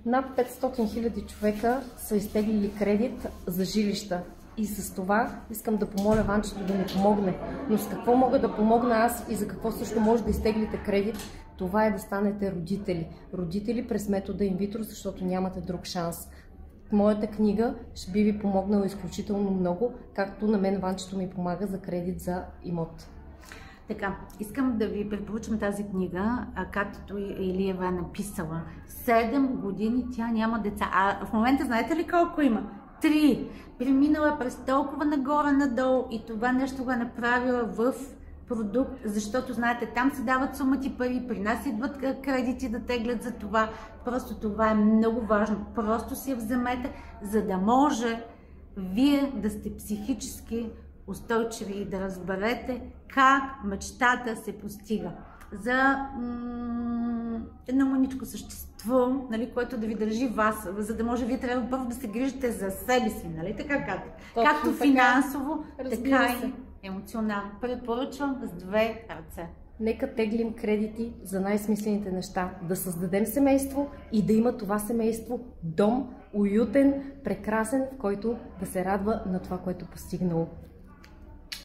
Над 500 000 човека са изтеглили кредит за жилища. И с това искам да помоля Ванчето да ми помогне. Но с какво мога да помогна аз и за какво също може да изтеглите кредит? Това е да станете родители. Родители през метода инвитро, защото нямате друг шанс. Моята книга ще би ви помогнала изключително много, както на мен Ванчето ми помага за кредит за имот. Така, искам да ви препоръчам тази книга, както Илиева е написала. 7 години тя няма деца. А в момента знаете ли колко има? 3. Преминала през толкова нагоре-надолу и това нещо го е направила в продукт, защото знаете, там се дават сумати пари, при нас идват кредити да теглят за това. Просто това е много важно. Просто си я вземете, за да може вие да сте психически устойчиви и да разберете как мечтата се постига. За едно маничко същество, нали, което да ви държи вас, за да може вие трябва първо да се грижите за себе си, нали? Така както финансово, така и емоционално. Препоръчвам с 2 ръце. Нека теглим кредити за най-смислените неща. Да създадем семейство и да има това семейство дом, уютен, прекрасен, в който да се радва на това, което постигнало.